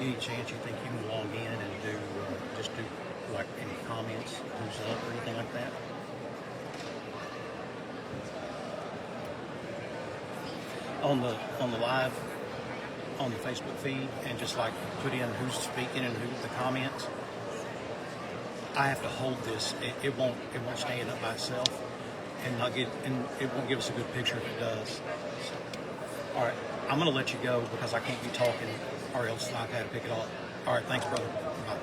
Any chance you think you can log in and do just do like any comments, who's up or anything like that? On the live on the Facebook feed, and just like put in who's speaking and who the comments. I have to hold this. It won't stand up by itself, and it won't give us a good picture if it does. So, all right, I'm gonna let you go because I can't be talking, or else I've had to pick it up. All right, thanks, brother. Bye.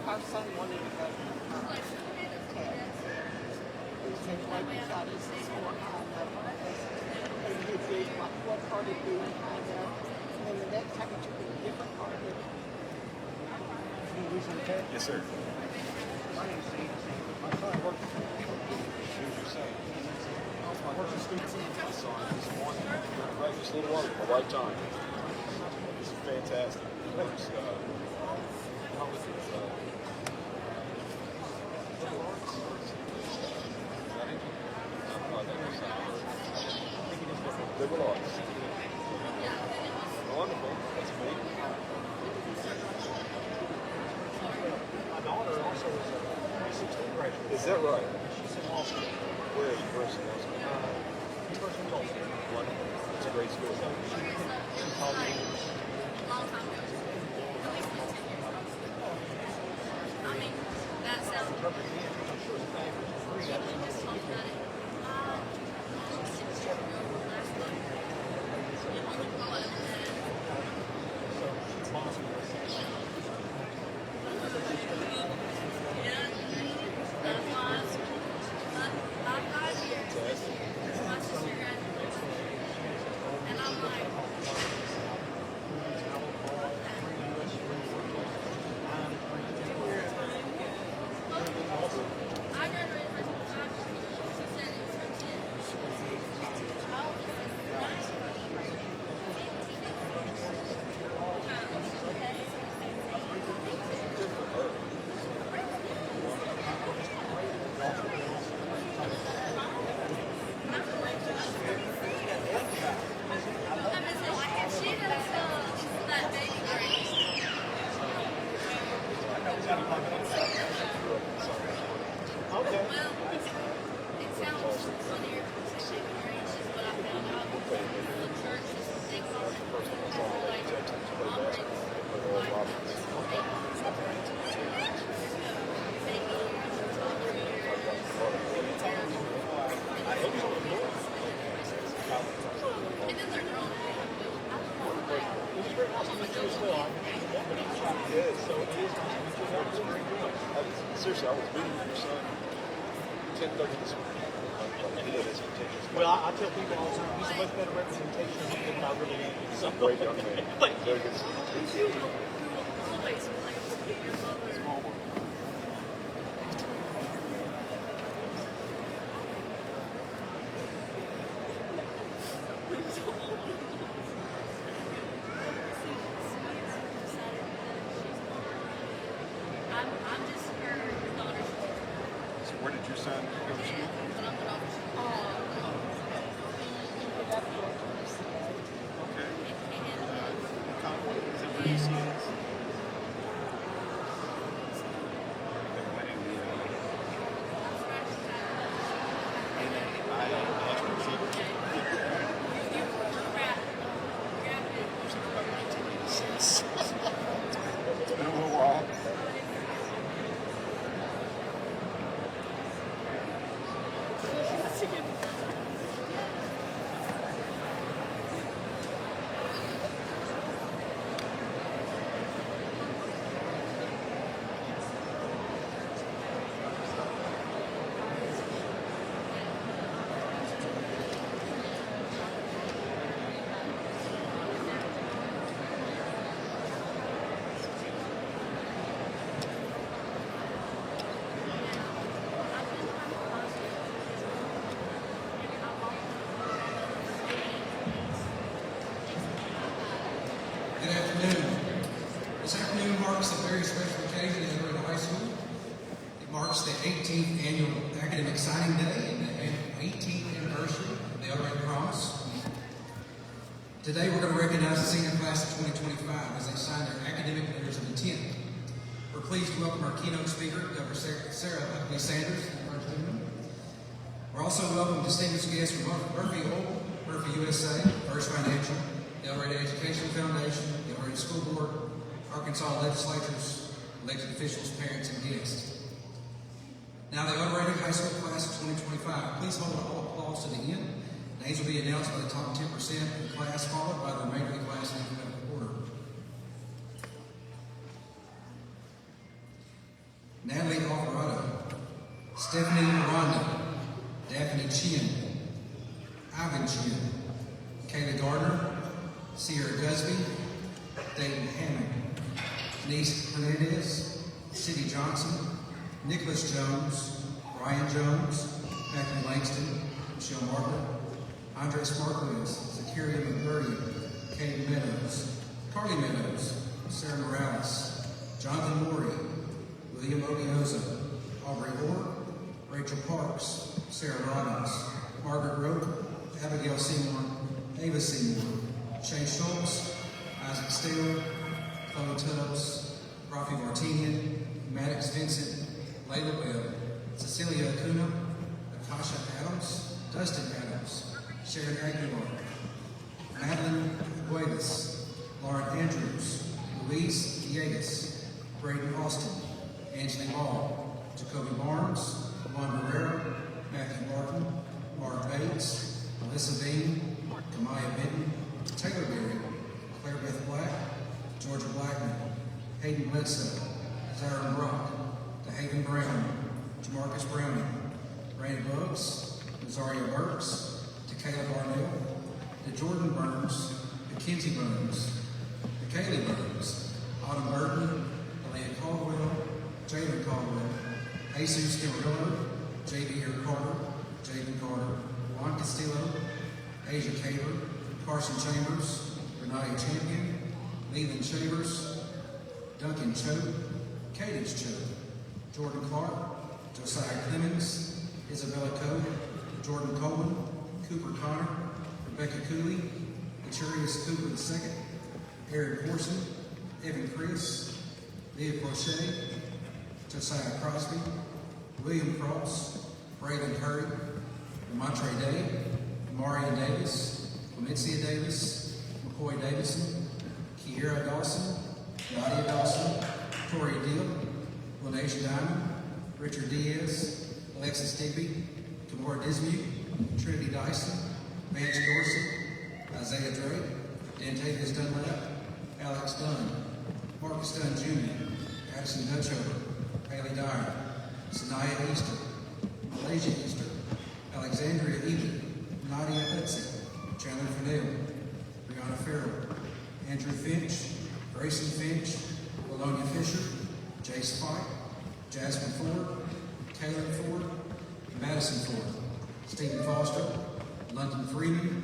Our son wanted to go to and he did what part it do and then the next time he took a different part of it. Yes, sir. My name's Steve. My son works for Who's your son? I work for Steve. My son this morning. Right, just a little while, the right time. This is fantastic. How was it? Liberal arts. Wonderful. That's amazing. My daughter also is a 2016 graduate. Is that right? She's in law school. Where are you first in law school? University of Tulsa. Wonderful. It's a great school. She called me. That sounds Representative, which I'm sure is a favorite. Seriously, I was meeting with your son 10:30 this morning. He had expectations. Well, I tell people all the time, he's a much better representation than I really am. He's a great young man. Very good. Small world. I'm just her daughter. So where did your son go to school? Okay. Is that where you see it? It's been a little while. marks a very special occasion at Dorado High School. It marks the 18th annual Academic Signing Day and the 18th anniversary of the Dorado Promise. Today we're going to recognize the senior class of 2025 as they sign their academic letters of intent. We're pleased to welcome our keynote speaker, Governor Sarah Huckabee Sanders. We're also welcoming distinguished guests from Murphy Oil, Murphy USA, First Financial, the El Dorado Education Foundation, the El Dorado School Board, Arkansas legislatures, elected officials, parents, and guests. Now the El Dorado High School class of 2025, please hold all applause to the end. Names will be announced by the top 10% of the class, followed by the remainder of the class in alphabetical order. Natalie Alvarado, Stephanie Aranda, Daphne Chin, Ivan Chin, Kayla Gardner, Sierra Gusby, Dayton Hammond, Denise Hernandez, Cindy Johnson, Nicholas Jones, Ryan Jones, Matthew Langston, Michelle Margaret, Andres Marquez, Zacharia McMurray, Kate Meadows, Carly Meadows, Sarah Morales, Jonathan Morey, William Odioza, Aubrey Orr, Rachel Parks, Sarah Robbins, Margaret Rowe, Abigail Seymour, Ava Seymour, Shane Schultz, Isaac Steele, Chloe Tubbs, Rafi Martinian, Maddox Vincent, Layla Webb, Cecilia Acuna, Akasha Adams, Dustin Adams, Sharon Aguilar, Madeline Cuevas, Lauren Andrews, Louise Villegas, Braden Austin, Angela Ball, Jacoby Barnes, Juan Barrera, Matthew Barton, Mark Bates, Alyssa Bean, Kamaya Benton, Taylor Berry, Claire Beth Black, Georgia Blackman, Hayden Bledsoe, Zyron Brock, DeHaven Brown, Jamarcus Browning, Brandon Buggs, Rosario Burks, Takayla Barnell, DeJordan Burns, Mackenzie Burns, McKaylee Burns, Autumn Burton, Aaliyah Caldwell, Jalen Caldwell, Jesus Camarillo, J.B. Carter, Jaden Carter, Juan Castillo, Asia Caver, Carson Chambers, Renee Champion, Leland Chambers, Duncan Choate, Cadence Choate, Jordan Clark, Josiah Clemens, Isabella Code, Jordan Coleman, Cooper Connor, Rebecca Cooley, Achurius Cooper II, Eric Corson, Evan Chris, Leah Crochet, Josiah Crosby, William Cross, Braylon Curry, Montre Day, Marion Davis, Clemencia Davis, McCoy Davison, Kiera Dawson, Nadia Dawson, Tori Deal, Lanesha Diamond, Richard Diaz, Alexis Digby, Tamora Dismute, Trinity Dyson, Vance Dorsey, Isaiah Drake, Dantavius Dunlap, Alex Dunn, Marcus Dunn Jr., Addison Dutchover, Haley Dyer, Sanaya Easter, Malaysia Easter, Alexandria Eden, Nadia Hudson, Chandler Fennell, Brianna Farrell, Andrew Finch, Grayson Finch, Walonia Fisher, Jace Pike, Jasmine Ford, Caleb Ford, Madison Ford, Stephen Foster, London Freeman,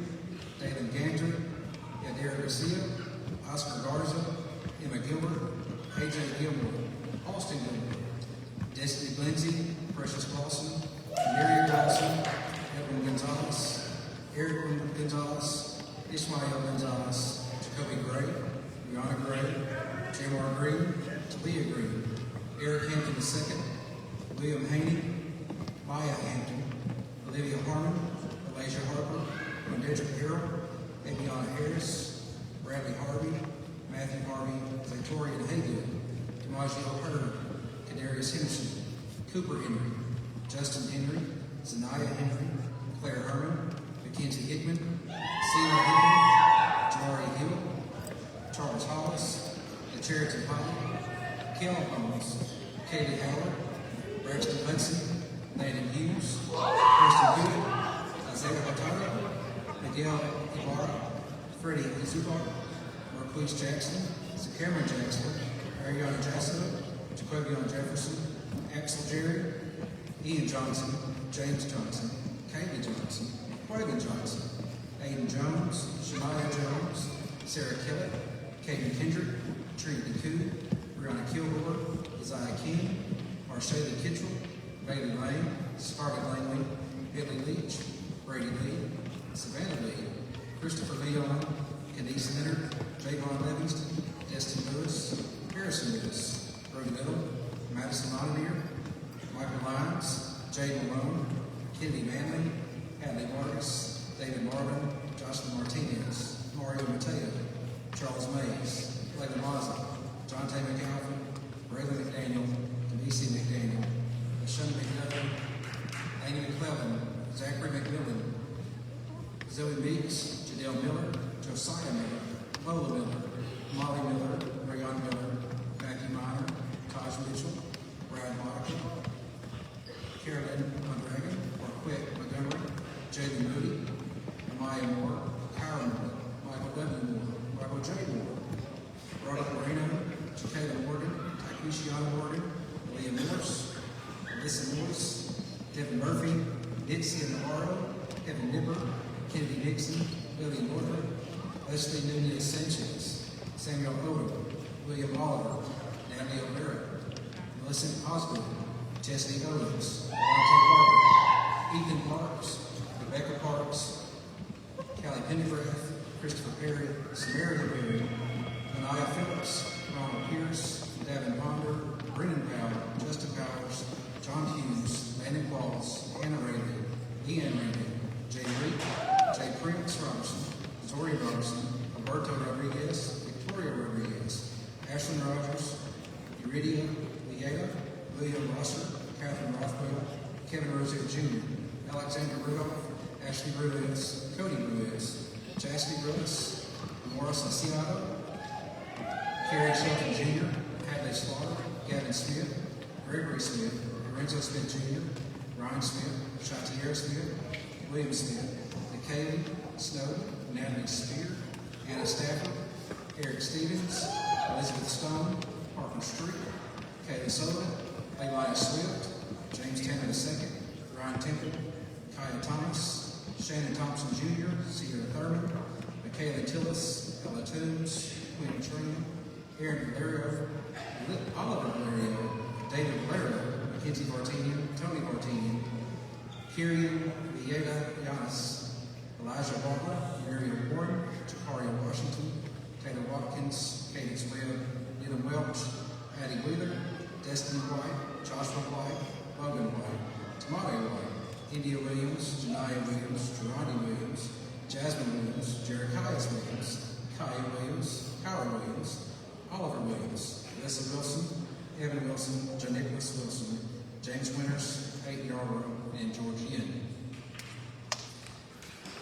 David Ganter, Yadira Garcia, Oscar Garza, Emma Gilbert, AJ Gilmore, Austin Gilmore, Destiny Lindsay, Precious Clausen, Mary Dawson, Edwin Gonzalez, Eric Gonzalez, Ismael Gonzalez, Jacoby Gray, Brianna Gray, Jamar Green, Talia Green, Eric Hampton II, William Haney, Maya Hampton, Olivia Harmon, Elijah Harper, Mondedrick Harrell, Eviana Harris, Bradley Harvey, Matthew Harvey, Victoria Haygood, DiMaggio Hurd, Kadarius Henderson, Cooper Henry, Justin Henry, Zanaya Henry, Claire Herman, Mackenzie Hickman, Seymour Hickman, Jamari Hill, Charles Hollis, the Charity Holly, Kel Holmes, Katie Howard, Braxton Hudson, Landon Hughes, Kristen Hewitt, Isaiah Hurtado, Miguel Ibarra, Freddie Zubar, Marquise Jackson, Cameron Jackson, Ariana Jasso, Jacobion Jefferson, Axel Jerry, Ian Johnson, James Johnson, Kaylee Johnson, Quagan Johnson, Aiden Jones, Shemaya Jones, Sarah Kellett, Kaden Kendrick, Trinity Koo, Brianna Kilgore, Isaiah King, Marshall Kittrell, Bailey Lane, Scarlett Langley, Billy Leach, Brady Lee, Savannah Lee, Christopher Leon, Kenise Leonard, Javon Livingston, Destin Lewis, Harrison Lewis, Brody Little, Madison Montier, Michael Lyons, Jay Malone, Kennedy Manley, Hadley Vargas, David Marvin, Joshua Martinez, Mario Mateo, Charles Mays, Layla Mazza, John Tay McAlpin, Braylon McDaniel, Denise McDaniel, Lashun McDuffie, Amy McClellan, Zachary McMillan, Zoe Meeks, Jadelle Miller, Josiah Miller, Lola Miller, Molly Miller, Rayon Miller, Mackie Minor, Taj Mitchell, Brad Monaco, Carolyn Mondragon, Marquette Montgomery, Jalen Moody, Maya Moore, Kyra Moore, Michael W. Moore, Michael J. Moore, Robert Moreno, Jacqueline Morgan, Taquishiana Morgan, William Morse, Alyssa Morris, Devin Murphy, Nixie Navarro, Kevin Nipper, Kennedy Nixon, William Northrup, Leslie Nunez Sanchez, Samuel Odom, William Oliver, Natalie O'Hara, Melissa Osgood, Chesney Owens, Monte Parker, Ethan Parks, Rebecca Parks, Callie Pendergraft, Christopher Perry, Samaria Perry, Anaya Phillips, Ronald Pierce, Davin Ponder, Brendan Powell, Justin Powers, John Hughes, Landon Walls, Anna Rayleigh, Ian Rayleigh, Jay Reed, Jay Prince Robertson, Zori Robertson, Alberto Rodriguez, Victoria Rodriguez, Ashlyn Rogers, Uridia Lieta, William Rosser, Catherine Rothwell, Kevin Rosier Jr., Alexander Rudolph, Ashley Ruiz, Cody Ruiz, Chastity Ruiz, Morris Asiato, Kerry Shelton Jr., Hadley Slaughter, Gavin Smith, Gregory Smith, Lorenzo Smith Jr., Ryan Smith, Shantiera Smith, William Smith, McKaylee Snow, Natalie Spear, Anna Stafford, Eric Stevens, Elizabeth Stone, Parker Street, Kayla Sullivan, Elias Swift, James Tanner II, Ryan Temple, Kaya Thomas, Shannon Thompson Jr., Sierra Thurman, Michaela Tillis, Ella Toombs, Quinn Trim, Aaron Valerio, Oliver Valerio, David Valero, Mackenzie Martinian, Tony Martinian, Kirian Vieta Yanis, Elijah Barber, Miriam Warren, Jakaria Washington, Taylor Watkins, Cadence Webb, Dylan Welch, Patty Wheeler, Destiny White, Joshua White, Logan White, Tamale White, India Williams, Janaya Williams, Gerardi Williams, Jasmine Williams, Jerichias Williams, Kaya Williams, Kyra Williams, Oliver Williams, Alyssa Wilson, Evan Wilson, Janicholas Wilson, James Winters, Peyton Yarborough, and George Yin.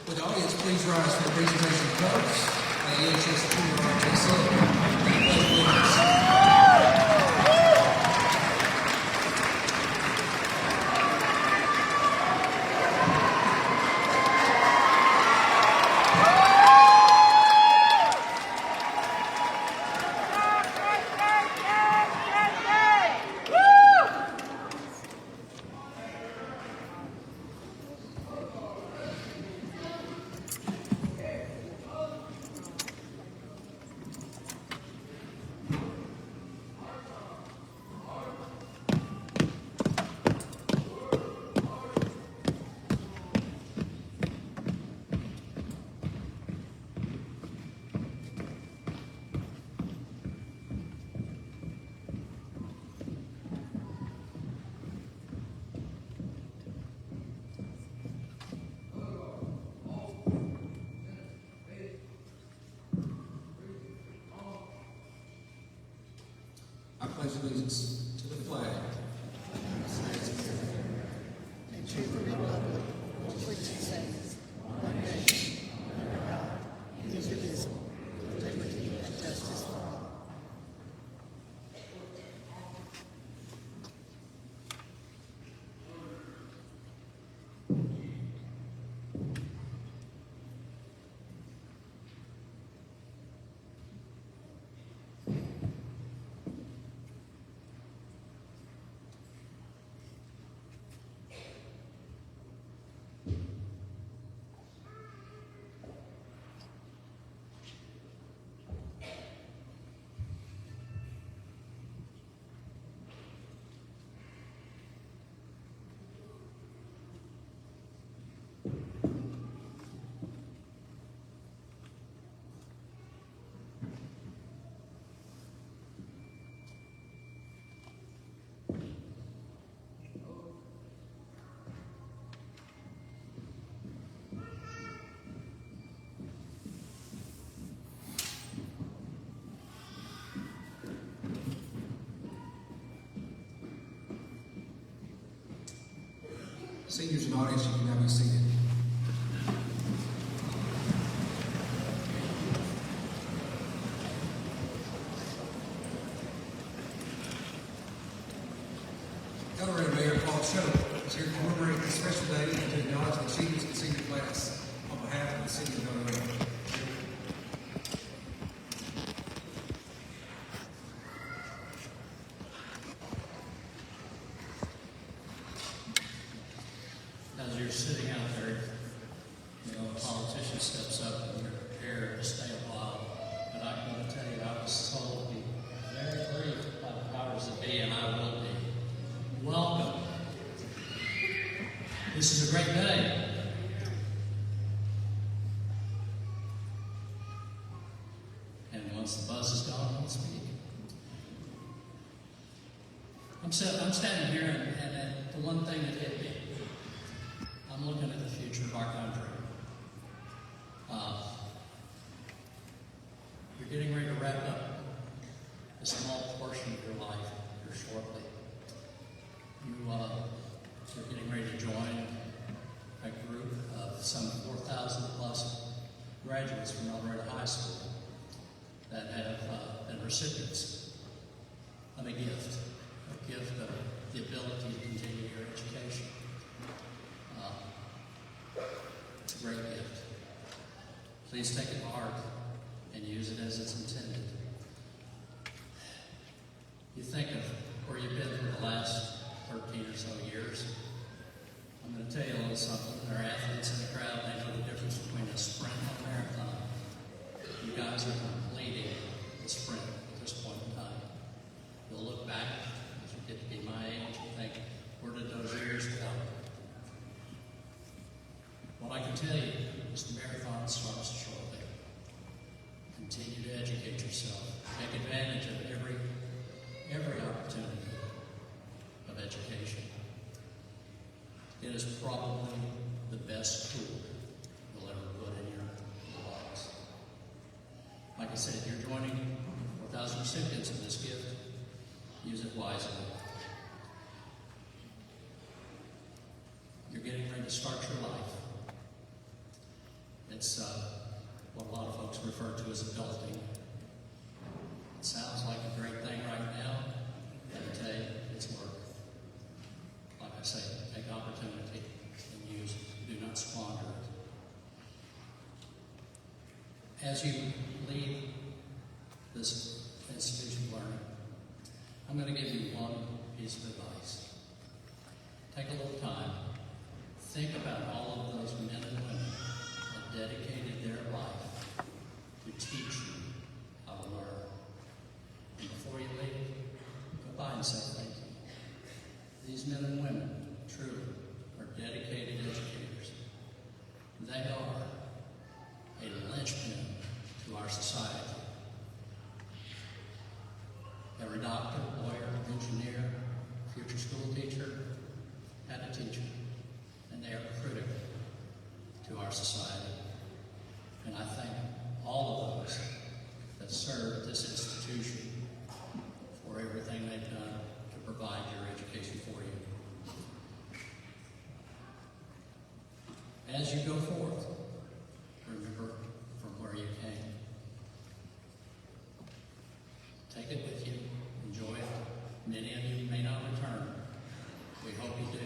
Would the audience please rise for the presentation of colors by the AHS Junior ROTC and Pledge of Allegiance. I pledge allegiance to the flag of the United States of America, and to the republic for which it stands, one nation, under God, indivisible, with liberty and justice for all. Seniors and audience, you can now be seated. Colorado Mayor Paul Show is here to commemorate this special day and to acknowledge the achievements of the senior class on behalf of the city of Dorado. As you're sitting out there, a politician steps up and you're prepared to stay a while. But I'm going to tell you, I was told to be very brief by the powers that be, and I will be. Welcome. This is a great day. And once the buzz is gone, we'll speak. I'm standing here, and the one thing that hit me, I'm looking at the future of our country. You're getting ready to wrap up a small portion of your life here shortly. You're getting ready to join a group of some 4,000 plus graduates from El Dorado High School that have been recipients of a gift of the ability to continue your education. It's a great gift. Please take it to heart and use it as it's intended. You think of where you've been for the last 13 or so years. I'm going to tell you a little something. There are athletes in the crowd, they know the difference between a sprint and a marathon. You guys are completing the sprint at this point in time. You'll look back as you get to be my age and think, where did those years go? What I can tell you is the marathon starts shortly. Continue to educate yourself. Take advantage of every opportunity of education. It is probably the best tool you'll ever put in your lives. Like I said, you're joining 4,000 recipients of this gift. Use it wisely. You're getting ready to start your life. It's what a lot of folks refer to as adulting. It sounds like a great thing right now, but I tell you, it's work. Like I say, take opportunity and use it. Do not squander it. As you leave this institution of learning, I'm going to give you one piece of advice. Take a little time. Think about all of those men and women that dedicated their life to teach you how to learn. And before you leave, go by and say thank you. These men and women, truly, are dedicated educators. They are a linchpin to our society. Every doctor, lawyer, engineer, future school teacher had a teacher, and they are critical to our society. And I thank all of those that serve this institution for everything they've done to provide your education for you. As you go forth, remember from where you came. Take it with you. Enjoy it. Many of you may not return. We hope you do,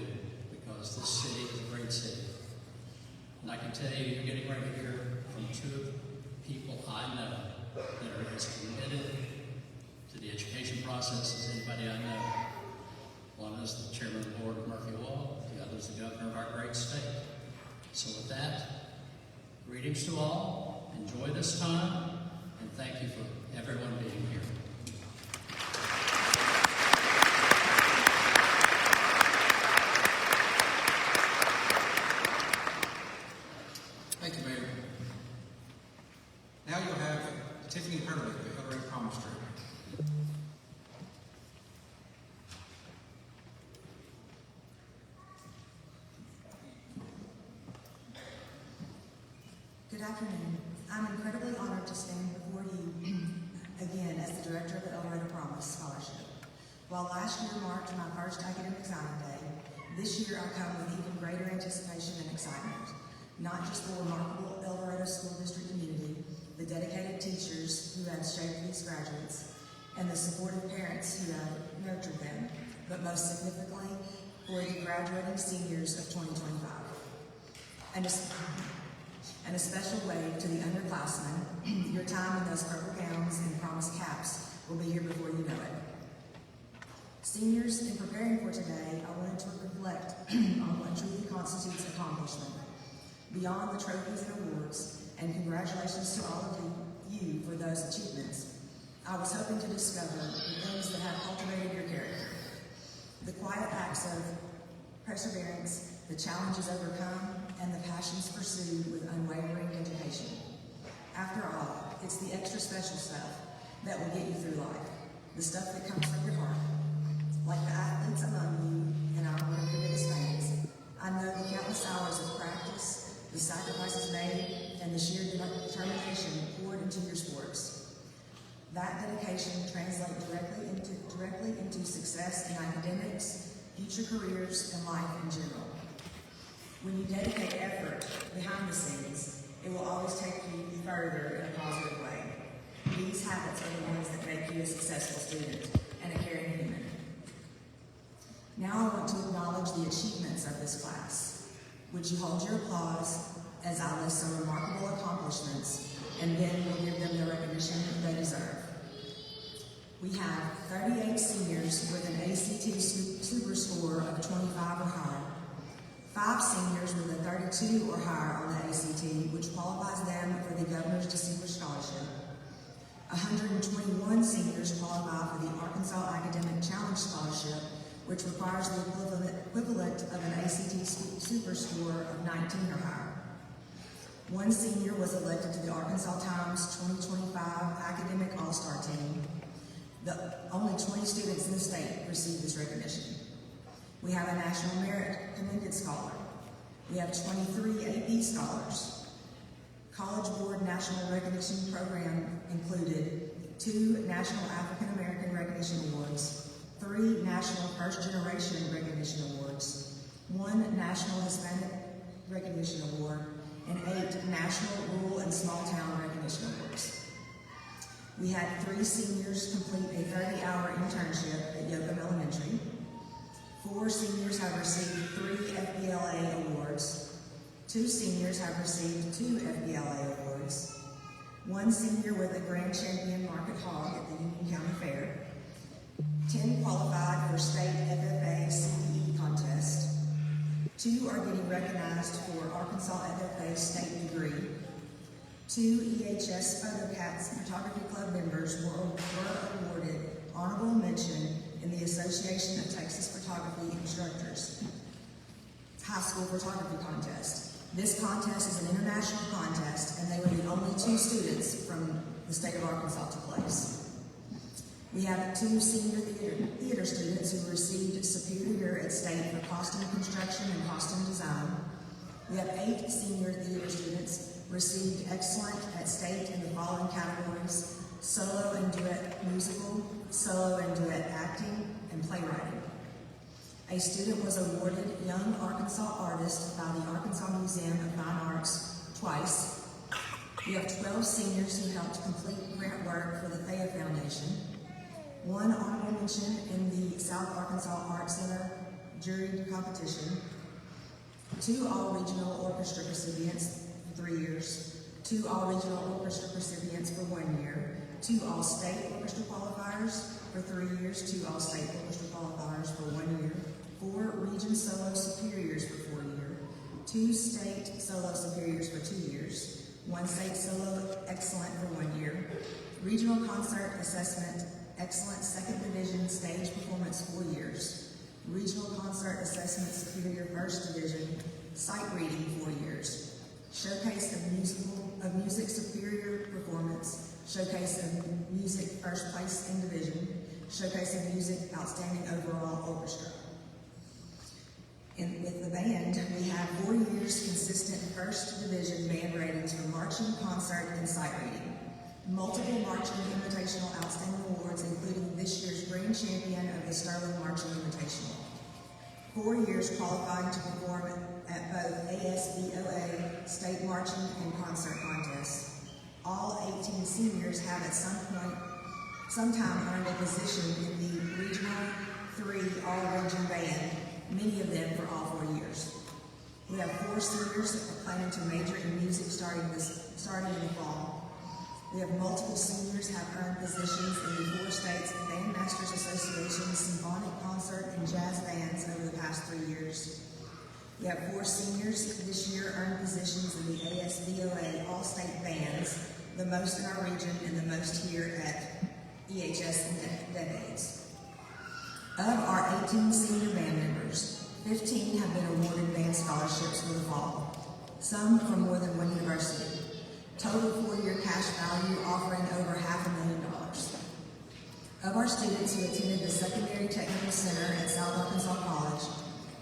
because this city is a great city. And I can tell you, you're getting ready to hear from two people I know that are as committed to the education process as anybody I know. One is the chairman of the board of Murphy Oil, the other is the governor of our great state. So with that, greetings to all. Enjoy this time, and thank you for everyone being here. Thank you, Mayor. Now you'll have Tiffany Hurley, the El Dorado Promise Tree. Good afternoon. I'm incredibly honored to stand before you again as the director of the El Dorado Promise Scholarship. While last year marked my first academic signing day, This year I come with even greater anticipation and excitement, not just the remarkable El Dorado School District community, the dedicated teachers who have shaped these graduates, and the supportive parents who have nurtured them, but most significantly, for the graduating seniors of 2025. And a special wave to the underclassmen. Your time in those purple gowns and promised caps will be here before you know it. Seniors, in preparing for today, I wanted to reflect on what truly constitutes accomplishment. Beyond the trophies and awards, and congratulations to all of you for those achievements, I was hoping to discover the things that have cultivated your character. The quiet acts of perseverance, the challenges overcome, and the passions pursued with unwavering dedication. After all, it's the extra special stuff that will get you through life, the stuff that comes from your heart. Like the athletes among you, and I'm one of your biggest fans, I know the countless hours of practice, the sacrifices made, and the sheer determination poured into your sports. That dedication translates directly into success in academics, future careers, and life in general. When you dedicate effort behind the scenes, it will always take you further in a positive way. These habits are the ones that make you a successful student and a caring human. Now I want to acknowledge the achievements of this class. Would you hold your applause as I list some remarkable accomplishments, and then we'll give them the recognition they deserve. We have 38 seniors with an ACT super score of 25 or higher, 5 seniors with a 32 or higher on the ACT, which qualifies them for the Governor's Distinguished Scholarship. 121 seniors qualify for the Arkansas Academic Challenge Scholarship, which requires the equivalent of an ACT super score of 19 or higher. 1 senior was elected to the Arkansas Times 2025 Academic All-Star Team. Only 20 students in the state received this recognition. We have a National Merit Commended Scholar. We have 23 AP Scholars. College Board National Recognition Program included 2 National African American Recognition Awards, 3 National First Generation Recognition Awards, 1 National Hispanic Recognition Award, and 8 National Rural and Small Town Recognition Awards. We had 3 seniors complete a 30-hour internship at Huckabee Elementary. 4 seniors have received 3 FBLA awards. 2 seniors have received 2 FBLA awards. 1 senior with a Grand Champion Market Hog at the Union County Fair. 10 qualified for state FFA CPE contest. 2 are getting recognized for Arkansas FFA state degree. 2 EHS PhotoCats Photography Club members were awarded honorable mention in the Association of Texas Photography Instructors High School Photography Contest. This contest is an international contest, and they were the only 2 students from the state of Arkansas to place. We have 2 senior theater students who received Superior at State for costume construction and costume design. We have 8 senior theater students received Excellent at State in the following categories: Solo and Duet Musical, Solo and Duet Acting, and Playwriting. A student was awarded Young Arkansas Artist by the Arkansas Museum of Fine Arts twice. We have 12 seniors who helped complete grant work for the Thea Foundation. 1 honorable mention in the South Arkansas Art Center jury competition. 2 all-regional orchestra recipients for 3 years. 2 all-regional orchestra recipients for 1 year. 2 all-state orchestra qualifiers for 3 years. 2 all-state orchestra qualifiers for 1 year. 4 region solo superiors for 4 years. 2 state solo superiors for 2 years. 1 state solo excellent for 1 year. Regional concert assessment excellent 2nd division stage performance 4 years. Regional concert assessment superior 1st division sight reading 4 years. Showcase of music superior performance. Showcase of music 1st place in division. Showcase of music outstanding overall orchestra. And with the band, we have 4 years consistent 1st division band ratings for marching, concert, and sight reading. Multiple marching invitational outstanding awards, including this year's grand champion of the Sterling Marching Invitational. 4 years qualifying to perform at both ASBOA state marching and concert contests. All 18 seniors have at sometime earned a position in the Regional 3 All-Region Band, many of them for all 4 years. We have 4 seniors planning to major in music starting in the fall. We have multiple seniors have earned positions in the 4 states Bandmasters Association Symphonic Concert and Jazz Bands over the past 3 years. We have 4 seniors this year earned positions in the ASBOA All-State Bands, the most in our region and the most here at EHS in decades. Of our 18 senior band members, 15 have been awarded band scholarships for the fall, some from more than one university. Total 4-year cash value offering over $500,000. Of our students who attended the Secondary Technical Center at South Arkansas College,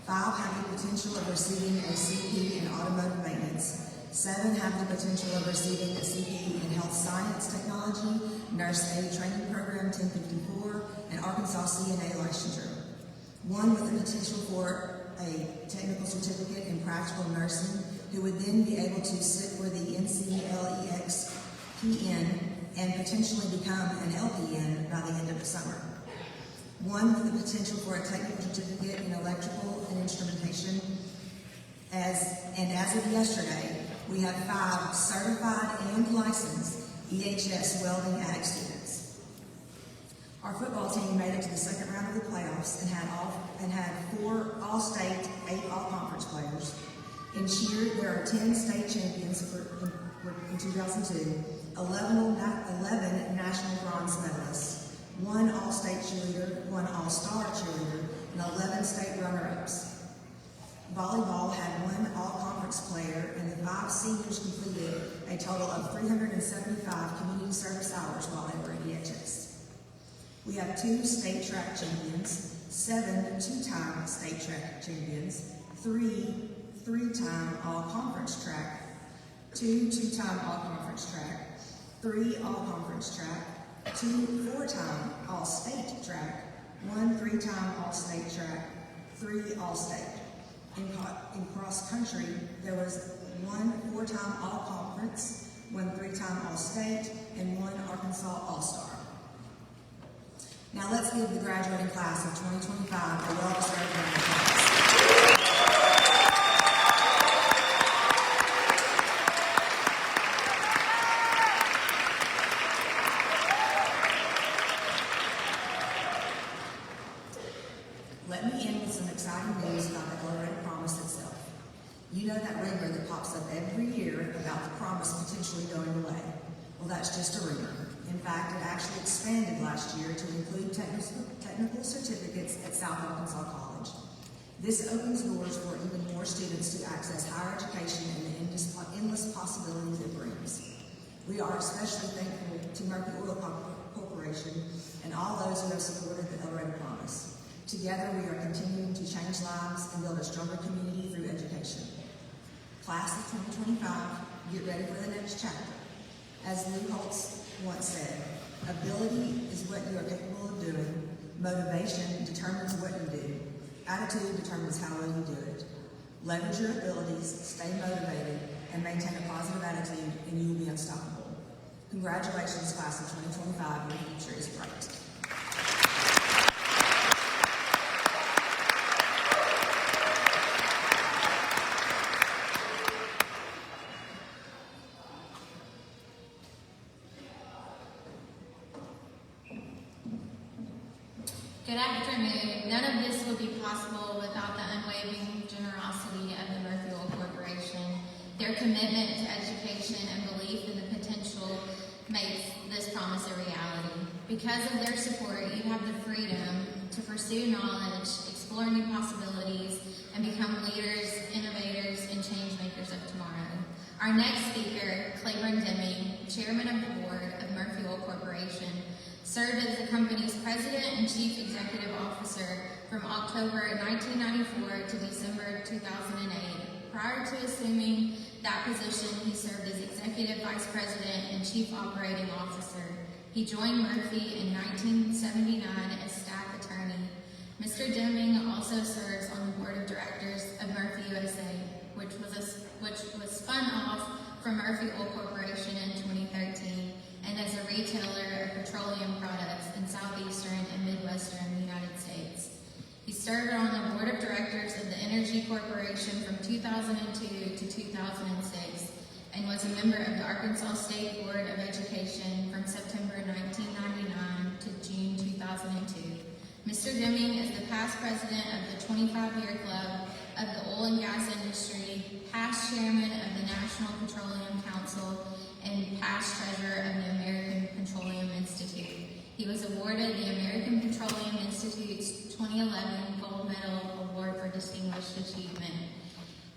5 have the potential of receiving a CP in automotive maintenance, 7 have the potential of receiving a CP in health science technology, nurse aid training program 1054, and Arkansas CNA licensure. 1 with the potential for a technical certificate in practical nursing, who would then be able to sit for the NCLEX PN and potentially become an LPN by the end of the summer. 1 with the potential for a technical certificate in electrical and instrumentation. As of yesterday, we have 5 certified and licensed EHS welding addict students. Our football team made it to the second round of the playoffs and had 4 all-state, 8 all-conference players. In cheer, there are 10 state champions in 2002, 11 national bronze medalists, 1 all-state cheerleader, 1 all-star cheerleader, and 11 state runner-ups. Volleyball had 1 all-conference player, and the 5 seniors completed a total of 375 community service hours while they were at EHS. We have 2 state track champions, 7 two-time state track champions, 3 3-time all-conference track, 2 two-time all-conference track, 3 all-conference track, 2 4-time all-state track, 1 3-time all-state track, 3 all-state. In cross-country, there was 1 4-time all-conference, 1 3-time all-state, and 1 Arkansas all-star. Now let's give the graduating class of 2025 a well-deserved round of applause. Let me end with some exciting news about the Dorado Promise itself. You know that rumor that pops up every year about the promise potentially going away. Well, that's just a rumor. In fact, it actually expanded last year to include technical certificates at South Arkansas College. This opens doors for even more students to access higher education and the endless possibilities it brings. We are especially thankful to Murphy Oil Corporation and all those who have supported the Dorado Promise. Together, we are continuing to change lives and build a stronger community through education. Class of 2025, get ready for the next chapter. As Lou Holtz once said, ability is what you are capable of doing, motivation determines what you do, attitude determines how well you do it. Leverage your abilities, stay motivated, and maintain a positive attitude, and you will be unstoppable. Congratulations, class of 2025, your future is bright. Good afternoon. None of this would be possible without the unwavering generosity of the Murphy Oil Corporation. Their commitment to education and belief in the potential makes this promise a reality. Because of their support, you have the freedom to pursue knowledge, explore new possibilities, and become leaders, innovators, and change makers of tomorrow. Our next speaker, Claiborne Deming, Chairman of the Board of Murphy Oil Corporation, served as the company's president and chief executive officer from October 1994 to December 2008. Prior to assuming that position, he served as executive vice president and chief operating officer. He joined Murphy in 1979 as staff attorney. Mr. Deming also serves on the board of directors of Murphy USA, which was spun off from Murphy Oil Corporation in 2013, and as a retailer of petroleum products in southeastern and midwestern United States. He served on the board of directors of the Energy Corporation from 2002 to 2006, and was a member of the Arkansas State Board of Education from September 1999 to June 2002. Mr. Deming is the past president of the 25-year Club of the Oil and Gas Industry, past chairman of the National Petroleum Council, and past treasurer of the American Petroleum Institute. He was awarded the American Petroleum Institute's 2011 Gold Medal Award for Distinguished Achievement.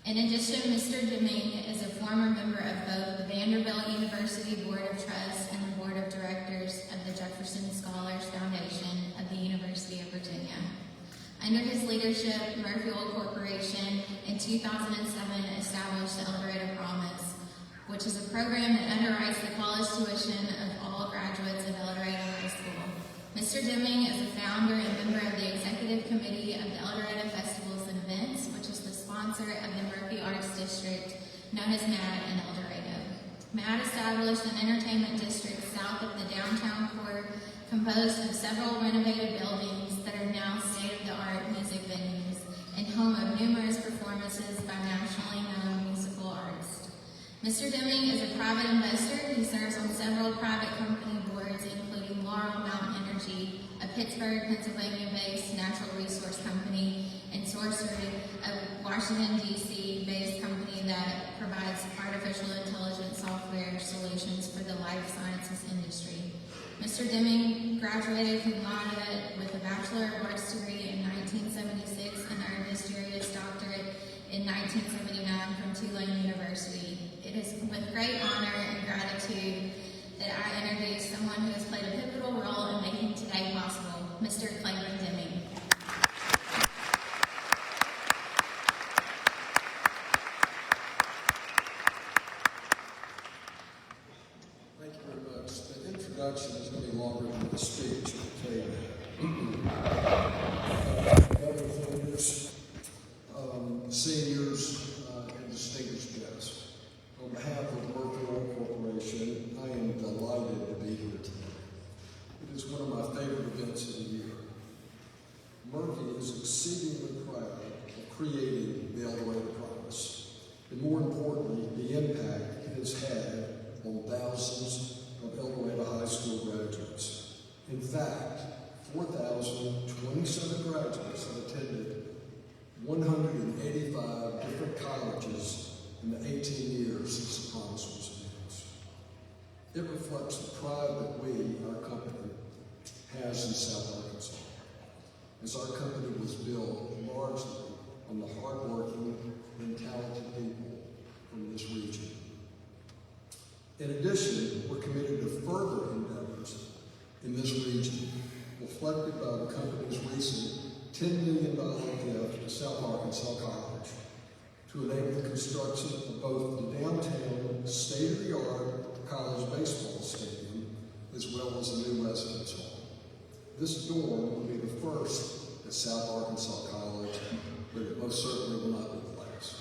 In addition, Mr. Deming is a former member of both the Vanderbilt University Board of Trusts and the Board of Directors of the Jefferson Scholars Foundation of the University of Virginia. Under his leadership, Murphy Oil Corporation in 2007 established the El Dorado Promise, which is a program that underwrites the college tuition of all graduates of El Dorado High School. Mr. Deming is a founder and member of the executive committee of the El Dorado Festivals and Events, which is the sponsor of the Murphy Arts District, known as MAD in El Dorado. MAD established an entertainment district south of the downtown core, composed of several renovated buildings that are now state-of-the-art music venues and home of numerous performances by nationally known musical artists. Mr. Deming is a private investor. He serves on several private company boards, including Laurel Mountain Energy, a Pittsburgh, Pennsylvania-based natural resource company, and Sorcery, a Washington, D.C. based company that provides artificial intelligence software solutions for the life sciences industry. Mr. Deming graduated cum laude with a Bachelor of Arts degree in 1976 and earned his Juris Doctorate in 1979 from Tulane University. It is with great honor and gratitude that I introduce someone who has played a pivotal role in making today possible, Mr. Claiborne Deming. Thank you very much. The introduction is going to be longer than the speech, I'll tell you that. Other offenders, seniors, and distinguished guests. On behalf of Murphy Oil Corporation, I am delighted to be here today. It is one of my favorite events of the year. Murphy is exceedingly proud of creating the El Dorado Promise, and more importantly, the impact it has had on thousands of El Dorado High School graduates. In fact, 4,027 graduates have attended 185 different colleges in the 18 years since the promise was announced. It reflects the pride that we, our company, has in South Arkansas, as our company was built largely on the hardworking and talented people from this region. In addition, we're committed to further endeavors in this region, reflected by the company's recent $10 million gift to South Arkansas College to enable the construction of both the downtown state-of-the-art college baseball stadium as well as a new residence hall. This dorm will be the first at South Arkansas College, but it most certainly will not be the last.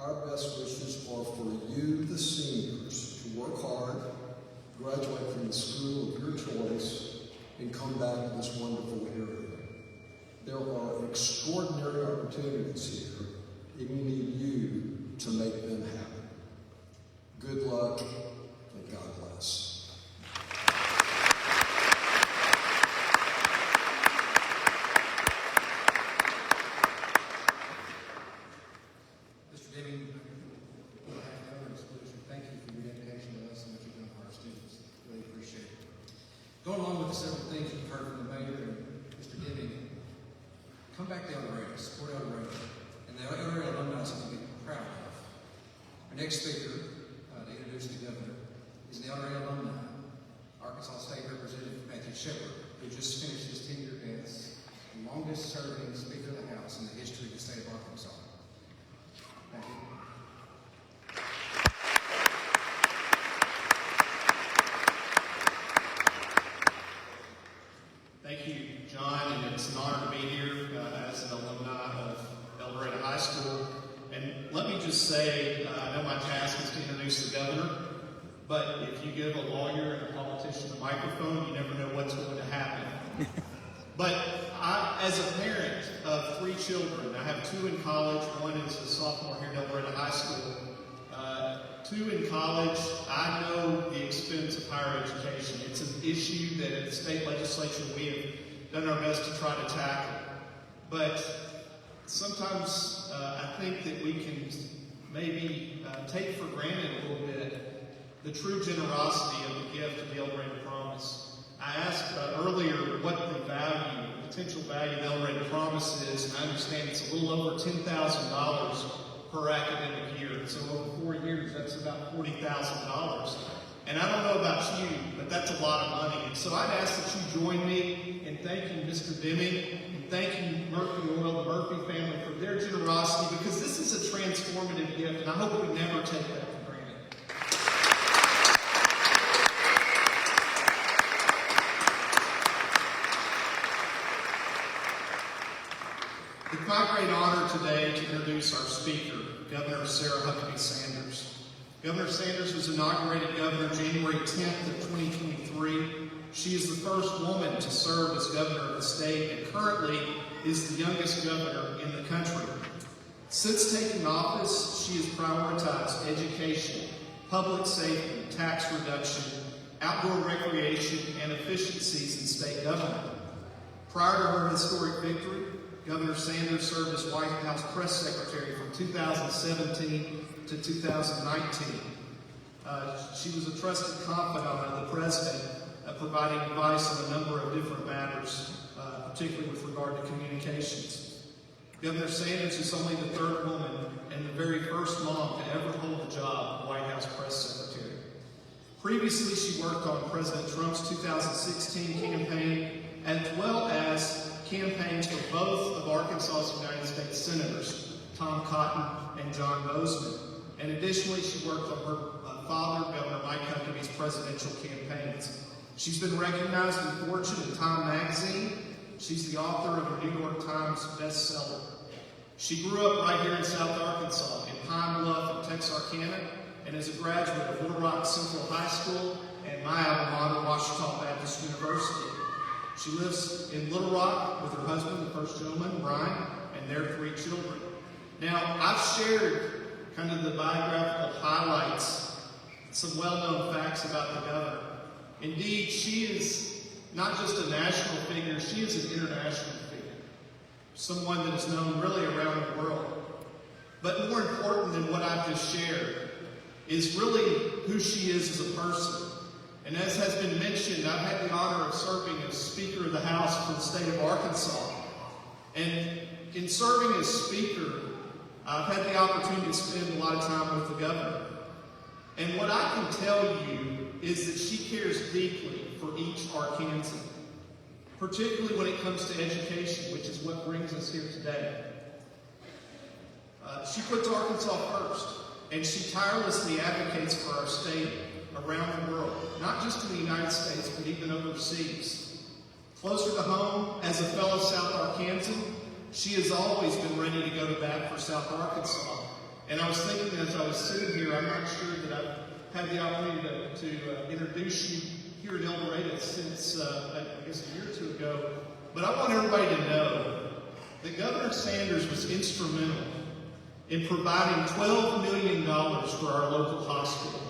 Our best wishes are for you, the seniors, to work hard, graduate from the school of your choice, and come back to this wonderful area. There are extraordinary opportunities here, and we need you to make them happen. Good luck, and God bless. Mr. Deming, thank you for your dedication to us and what you've done for our students. Really appreciate it. Going along with the several things you've heard from the mayor and Mr. Deming, come back to El Dorado, support El Dorado, and the El Dorado alumni is something to be proud of. Our next speaker, to introduce the governor, is the El Dorado alumni, Arkansas State Representative Matthew Shepard, who just finished his tenure as the longest-serving Speaker of the House in the history of the state of Arkansas. Thank you. Thank you, John, and it's an honor say, I know my task is to introduce the governor, but if you give a lawyer and a politician a microphone, you never know what's going to happen. But as a parent of 3 children, I have 2 in college. One is a sophomore here at Dorado High School. 2 in college, I know the expense of higher education. It's an issue that at the state legislature we have done our best to try to tackle. But sometimes I think that we can maybe take for granted a little bit the true generosity of the gift of the El Dorado Promise. I asked earlier what the potential value of the El Dorado Promise is, and I understand it's a little over $10,000 per academic year. So over 4 years, that's about $40,000. And I don't know about you, but that's a lot of money. And so I'd ask that you join me in thanking Mr. Deming and thanking Murphy Oil, the Murphy family, for their generosity, because this is a transformative gift, and I hope we never take that for granted. It's my great honor today to introduce our speaker, Governor Sarah Huckabee Sanders. Governor Sanders was inaugurated governor January 10th of 2023. She is the first woman to serve as governor of the state and currently is the youngest governor in the country. Since taking office, she has prioritized education, public safety, tax reduction, outdoor recreation, and efficiencies in state government. Prior to her historic victory, Governor Sanders served as White House Press Secretary from 2017 to 2019. She was a trusted confidant of the President, providing advice on a number of different matters, particularly with regard to communications. Governor Sanders is only the 3rd woman and the very first mom to ever hold the job of White House Press Secretary. Previously, she worked on President Trump's 2016 campaign, as well as campaigns for both of Arkansas's United States Senators, Tom Cotton and John Bozeman. And additionally, she worked on her father, Governor Mike Huckabee's presidential campaigns. She's been recognized in Fortune and Time magazine. She's the author of a New York Times bestseller. She grew up right here in South Arkansas, in Pine Bluff and Texarkana, and is a graduate of Little Rock Central High School and my alma mater, Washita Baptist University. She lives in Little Rock with her husband, the first gentleman, Brian, and their 3 children. Now, I've shared kind of the biographical highlights, some well-known facts about the governor. Indeed, she is not just a national figure, she is an international figure, someone that is known really around the world. But more important than what I've just shared is really who she is as a person. And as has been mentioned, I've had the honor of serving as Speaker of the House for the state of Arkansas. And in serving as Speaker, I've had the opportunity to spend a lot of time with the governor. And what I can tell you is that she cares deeply for each Arkansan, particularly when it comes to education, which is what brings us here today. She puts Arkansas first, and she tirelessly advocates for our state around the world, not just in the United States, but even overseas. Closer to home, as a fellow South Arkansan, she has always been ready to go to bat for South Arkansas. And I was thinking as I was sitting here, I'm not sure that I've had the opportunity to introduce you here at El Dorado since, I guess, a year or 2 ago. But I want everybody to know that Governor Sanders was instrumental in providing $12 million for our local hospital,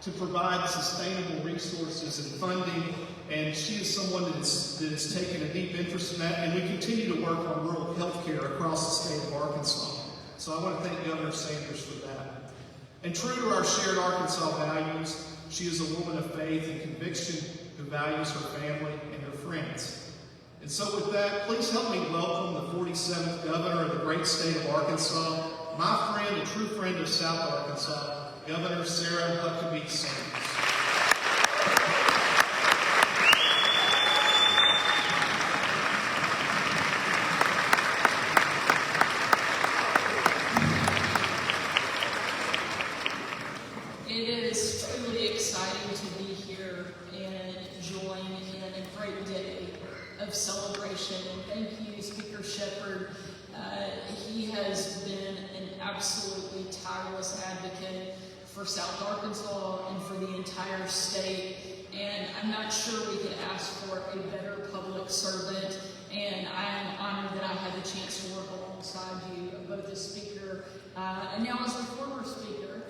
to provide sustainable resources and funding, and she is someone that has taken a deep interest in that, and we continue to work on rural health care across the state of Arkansas. So I want to thank Governor Sanders for that. And true to our shared Arkansas values, she is a woman of faith and conviction who values her family and her friends. And so with that, please help me welcome the 47th Governor of the great state of Arkansas, my friend, a true friend of South Arkansas, Governor Sarah Huckabee Sanders. It is truly exciting to be here and join in a great day of celebration. And thank you, Speaker Shepherd. He has been an absolutely tireless advocate for South Arkansas and for the entire state. And I'm not sure we could ask for a better public servant. And I am honored that I had the chance to work alongside you, both as speaker and now as the former speaker,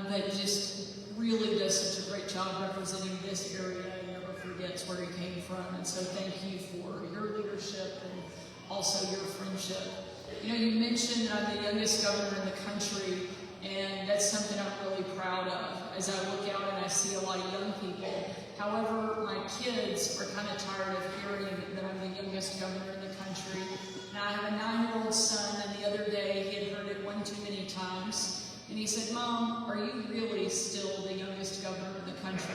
that just really does such a great job representing this area and never forgets where he came from. And so thank you for your leadership and also your friendship. You know, you mentioned I'm the youngest governor in the country, and that's something I'm really proud of as I look out and I see a lot of young people. However, my kids are kind of tired of hearing that I'm the youngest governor in the country. And I have a 9-year-old son, and the other day he had heard it one too many times. And he said, "Mom, are you really still the youngest governor of the country?"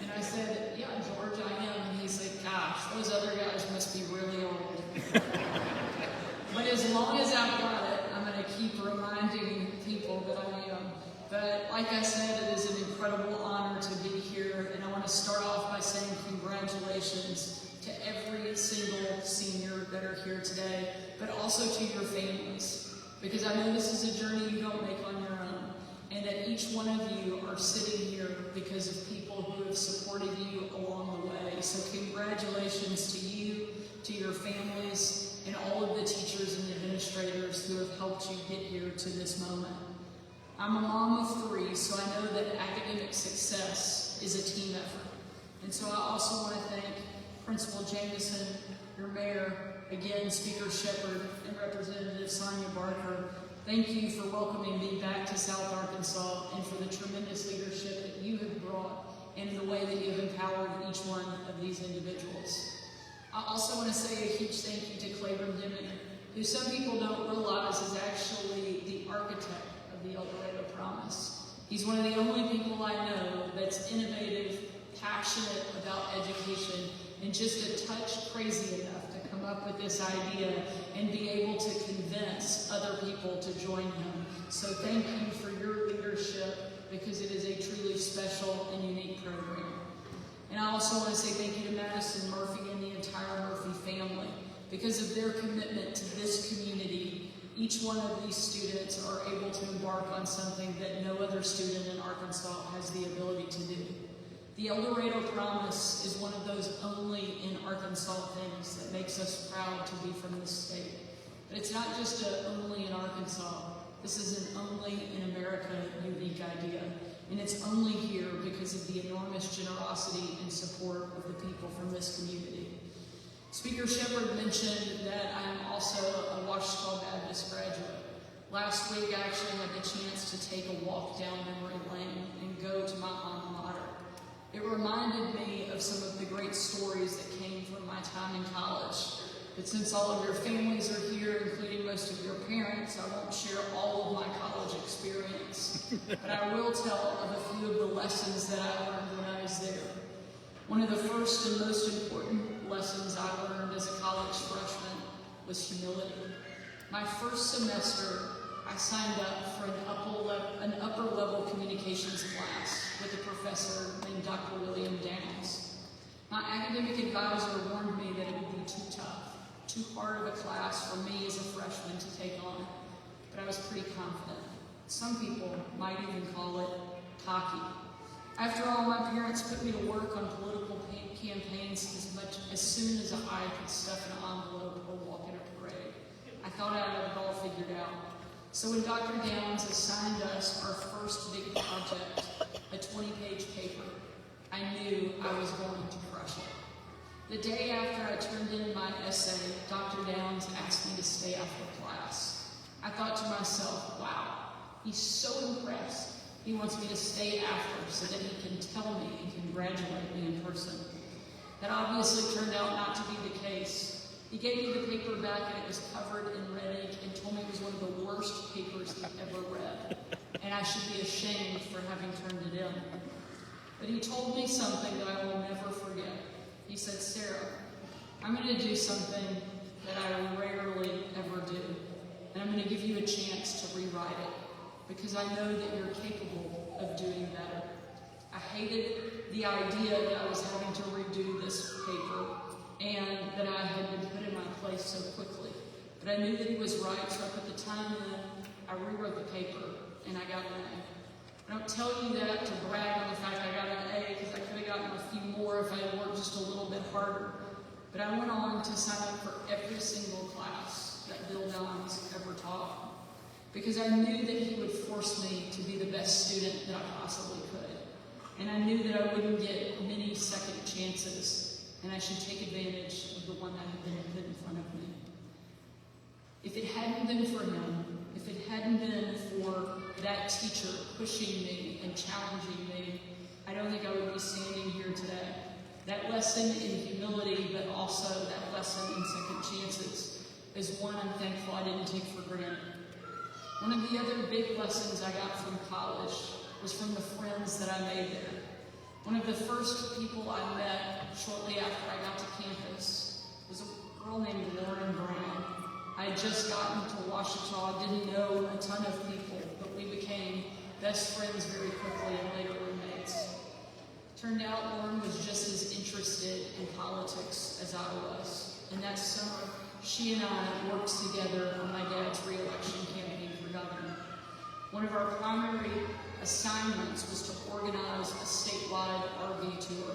And I said, "Yeah, George, I am." And he said, "Gosh, those other guys must be really old." But as long as I've got it, I'm going to keep reminding people that I am. But like I said, it is an incredible honor to be here. And I want to start off by saying congratulations to every single senior that are here today, but also to your families. Because I know this is a journey you don't make on your own, and that each one of you are sitting here because of people who have supported you along the way. So congratulations to you, to your families, and all of the teachers and administrators who have helped you get here to this moment. I'm a mom of 3, so I know that academic success is a team effort. And so I also want to thank Principal Jameson, your mayor, again, Speaker Shepherd, and Representative Sonia Barker. Thank you for welcoming me back to South Arkansas and for the tremendous leadership that you have brought and the way that you have empowered each one of these individuals. I also want to say a huge thank you to Claiborne Deming, who some people don't realize is actually the architect of the El Dorado Promise. He's one of the only people I know that's innovative, passionate about education, and just a touch crazy enough to come up with this idea and be able to convince other people to join him. So thank you for your leadership, because it is a truly special and unique program. And I also want to say thank you to Madison Murphy and the entire Murphy family. Because of their commitment to this community, each one of these students are able to embark on something that no other student in Arkansas has the ability to do. The El Dorado Promise is one of those only in Arkansas things that makes us proud to be from this state. But it's not just a only in Arkansas. This is an only in America unique idea. And it's only here because of the enormous generosity and support of the people from this community. Speaker Shepherd mentioned that I am also a Ouachita Baptist graduate. Last week I actually had the chance to take a walk down memory lane and go to my alma mater. It reminded me of some of the great stories that came from my time in college. But since all of your families are here, including most of your parents, I won't share all of my college experience. But I will tell of a few of the lessons that I learned when I was there. One of the first and most important lessons I learned as a college freshman was humility. My first semester, I signed up for an upper level communications class with a professor named Dr. William Downs. My academic advisor warned me that it would be too tough, too hard of a class for me as a freshman to take on, but I was pretty confident. Some people might even call it cocky. After all, my parents put me to work on political campaigns as soon as I could stuff an envelope or walk in a parade. I thought I had it all figured out. So when Dr. Downs assigned us our first big project, a 20-page paper, I knew I was going to crush it. The day after I turned in my essay, Dr. Downs asked me to stay after class. I thought to myself, wow, he's so impressed. He wants me to stay after so that he can tell me and congratulate me in person. That obviously turned out not to be the case. He gave me the paper back and it was covered in red ink and told me it was one of the worst papers he'd ever read. And I should be ashamed for having turned it in. But he told me something that I will never forget. He said, "Sarah, I'm going to do something that I rarely ever do. And I'm going to give you a chance to rewrite it. Because I know that you're capable of doing better." I hated the idea that I was having to redo this paper and that I had been put in my place so quickly. But I knew that he was right, so I put the time in, I rewrote the paper, I don't tell you that to brag on the fact I got an A, because I could have gotten a few more if I had worked just a little bit harder. But I went on to sign up for every single class that Bill Downs ever taught, because I knew that he would force me to be the best student that I possibly could. And I knew that I wouldn't get many second chances, and I should take advantage of the one that had been put in front of me. If it hadn't been for him, if it hadn't been for that teacher pushing me and challenging me, I don't think I would be standing here today. That lesson in humility, but also that lesson in second chances, is one I'm thankful I didn't take for granted. One of the other big lessons I got from college was from the friends that I made there. One of the first people I met shortly after I got to campus was a girl named Lauren Brown. I had just gotten to Ouachita, didn't know a ton of people, but we became best friends very quickly and later roommates. Turned out Lauren was just as interested in politics as I was. And that summer, she and I worked together on my dad's re-election campaign for governor. One of our primary assignments was to organize a statewide RV tour.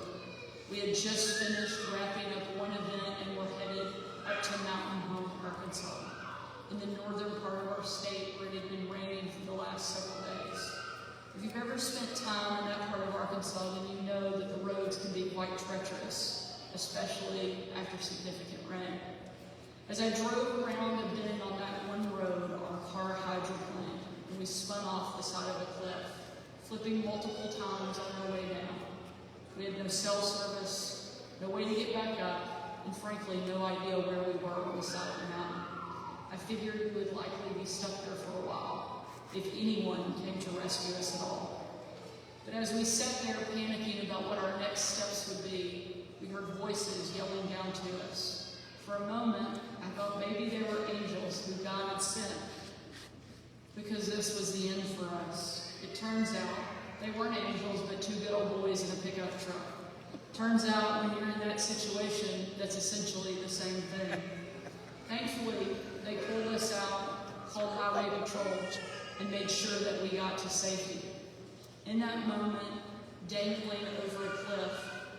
We had just finished wrapping up one event and were headed up to Mountain Home, Arkansas, in the northern part of our state where it had been raining for the last several days. If you've ever spent time in that part of Arkansas, then you know that the roads can be quite treacherous, especially after significant rain. As I drove around the bend on that one road, our car hydroplaned, and we spun off the side of a cliff, flipping multiple times on our way down. We had no cell service, no way to get back up, and frankly, no idea where we were on the side of the mountain. I figured we would likely be stuck there for a while, if anyone came to rescue us at all. But as we sat there panicking about what our next steps would be, we heard voices yelling down to us. For a moment, I thought maybe they were angels who God had sent, because this was the end for us. It turns out they weren't angels, but two good old boys in a pickup truck. Turns out when you're in that situation, that's essentially the same thing. Thankfully, they pulled us out, called highway patrol, and made sure that we got to safety. In that moment, dangling over a cliff,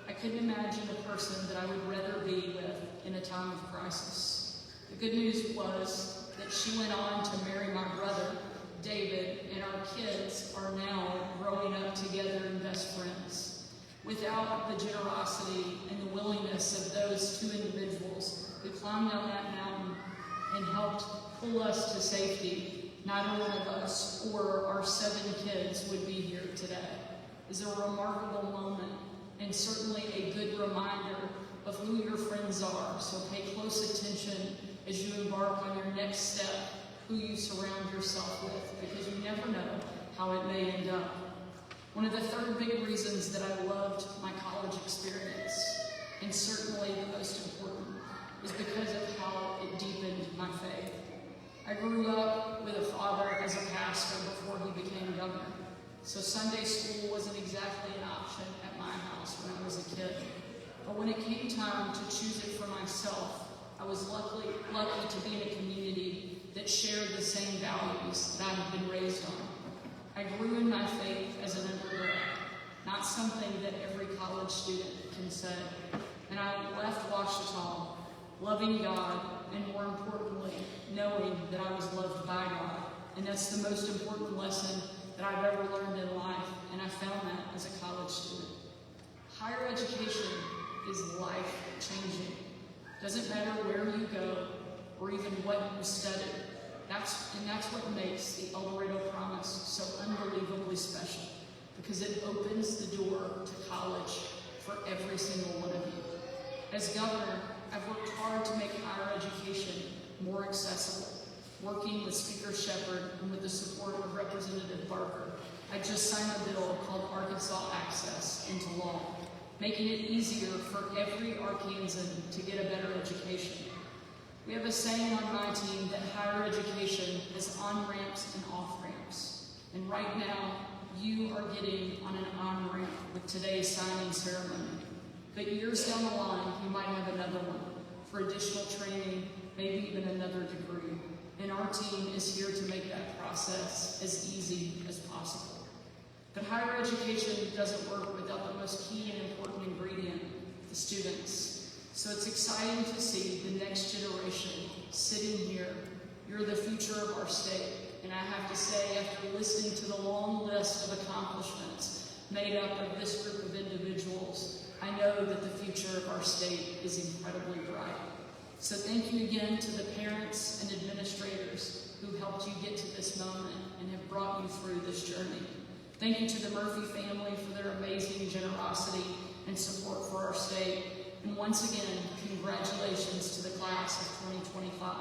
I couldn't imagine a person that I would rather be with in a time of crisis. The good news was that she went on to marry my brother, David, and our kids are now growing up together and best friends. Without the generosity and the willingness of those two individuals who climbed down that mountain and helped pull us to safety, neither one of us or our 7 kids would be here today. It's a remarkable moment and certainly a good reminder of who your friends are. So pay close attention as you embark on your next step, who you surround yourself with, because you never know how it may end up. One of the third big reasons that I loved my college experience, and certainly the most important, is because of how it deepened my faith. I grew up with a father as a pastor before he became governor, so Sunday school wasn't exactly an option at my house when I was a kid. But when it came time to choose it for myself, I was lucky to be in a community that shared the same values that I had been raised on. I grew in my faith as an undergrad, not something that every college student can say. And I left Ouachita loving God, and more importantly, knowing that I was loved by God. And that's the most important lesson that I've ever learned in life, and I found that as a college student. Higher education is life-changing. Doesn't matter where you go or even what you study. That's what makes the El Dorado Promise so unbelievably special, because it opens the door to college for every single one of you. As governor, I've worked hard to make higher education more accessible. Working with Speaker Shepherd and with the support of Representative Barker, I just signed a bill called Arkansas Access into law, making it easier for every Arkansan to get a better education. We have a saying on my team that higher education is on-ramps and off-ramps. And right now, you are getting on an on-ramp with today's signing ceremony. But years down the line, you might have another one for additional training, maybe even another degree. And our team is here to make that process as easy as possible. But higher education doesn't work without the most key and important ingredient, the students. So it's exciting to see the next generation sitting here. You're the future of our state. And I have to say, after listening to the long list of accomplishments made up of this group of individuals, I know that the future of our state is incredibly bright. So thank you again to the parents and administrators who helped you get to this moment and have brought you through this journey. Thank you to the Murphy family for their amazing generosity and support for our state. And once again, congratulations to the class of 2025.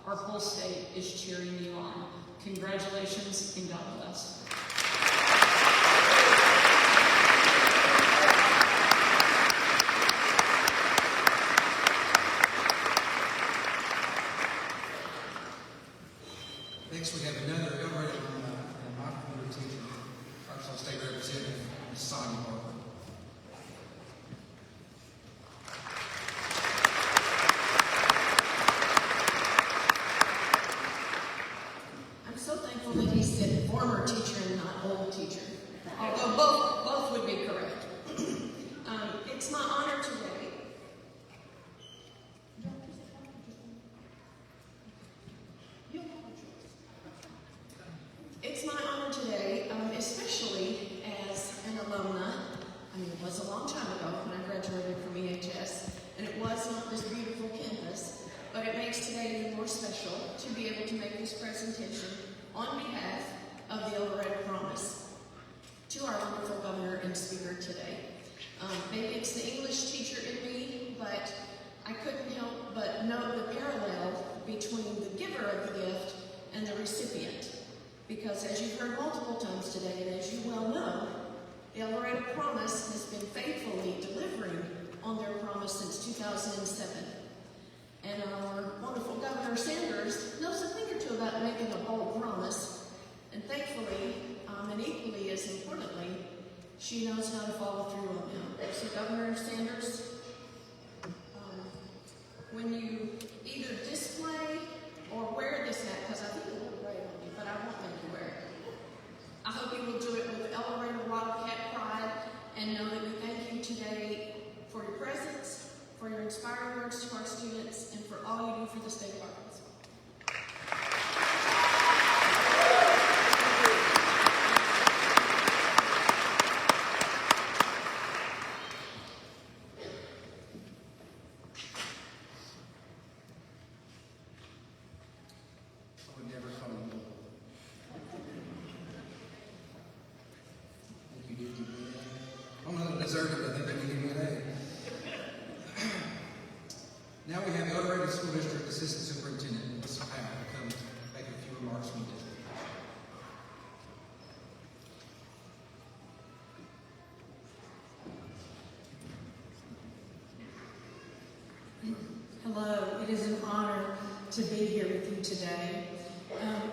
Our whole state is cheering you on. Congratulations and God bless. Next, we have another elevator and my computer teacher, Arkansas State Representative, Sonia Barber. I'm so thankful that he said former teacher and not old teacher, although both would be correct. It's my honor today. It's my honor today, especially as an alumna. I mean, it was a long time ago when I graduated from EHS, and it was not this beautiful campus, but it makes today even more special to be able to make this presentation on behalf of the El Dorado Promise to our wonderful governor and speaker today. Maybe it's the English teacher in me, but I couldn't help but note the parallel between the giver of the gift and the recipient. Because as you've heard multiple times today, and as you well know, the El Dorado Promise has been faithfully delivering on their promise since 2007. And our wonderful Governor Sanders knows a thing or two about making a bold promise. And thankfully, and equally as importantly, she knows how to follow through on them. So Governor Sanders, when you either display or wear this hat, because I think it will look great on you, but I won't make you wear it. I hope you will do it with El Dorado Wildcat pride and know that we thank you today for your presence, for your inspiring words to our students, and for all you do for the state of Arkansas. Now we have the El Dorado School District Assistant Superintendent, Mr. Powell, to come make a few remarks from the district. Hello, it is an honor to be here with you today.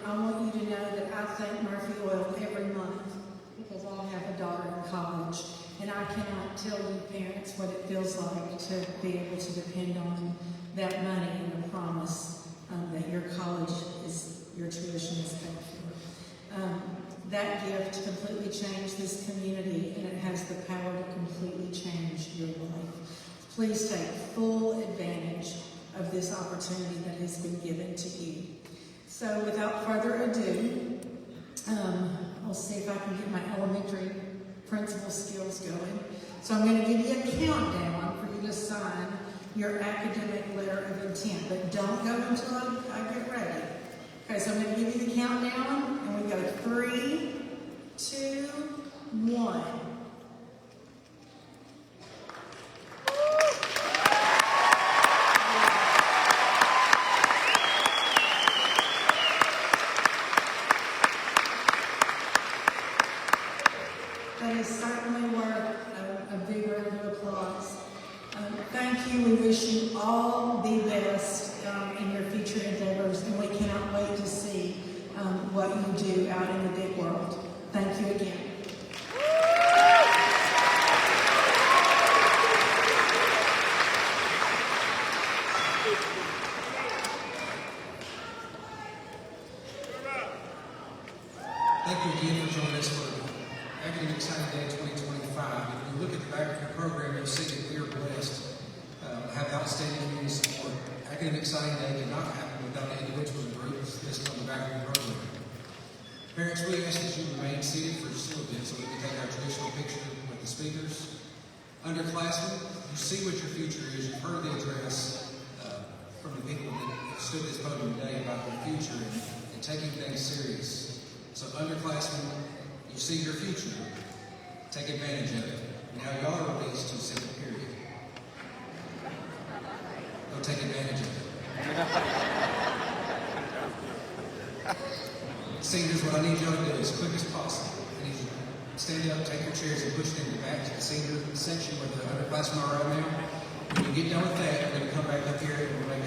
I want you to know that I thank Murphy Oil every month because I have a daughter in college, and I cannot tell you parents what it feels like to be able to depend on that money and the promise that your college is, your tuition is paid for. That gift completely changed this community, and it has the power to completely change your life. Please take full advantage of this opportunity that has been given to you. So without further ado, I'll see if I can get my elementary principal skills going. So I'm going to give you a countdown for you to sign your academic letter of intent, but don't go until I get ready. Okay, so I'm going to give you the countdown, and we go 3, 2, 1. That is certainly worth a big round of applause. Thank you. We wish you all the best in your future endeavors, and we cannot wait to see what you do out in the big world. Thank you again. Thank you again for joining us for Academic Signing Day 2025. If you look at the back of the program, you'll see that we are blessed to have outstanding community support. Academic Signing Day did not happen without the individuals and groups listed on the back of the program. Parents, we ask that you remain seated for just a little bit so we can take our traditional picture with the speakers. Underclassmen, you see what your future is. You've heard the address from the people that stood this podium today about their future and taking things serious. So underclassmen, you see your future. Take advantage of it. Now y'all are released to a second period. Go take advantage of it. Seniors, what I need y'all to do as quick as possible. I need you to stand up, take your chairs, and push them back to the senior section where the underclassmen are right now. When you get done with that, we're going to come back up here and we'll make a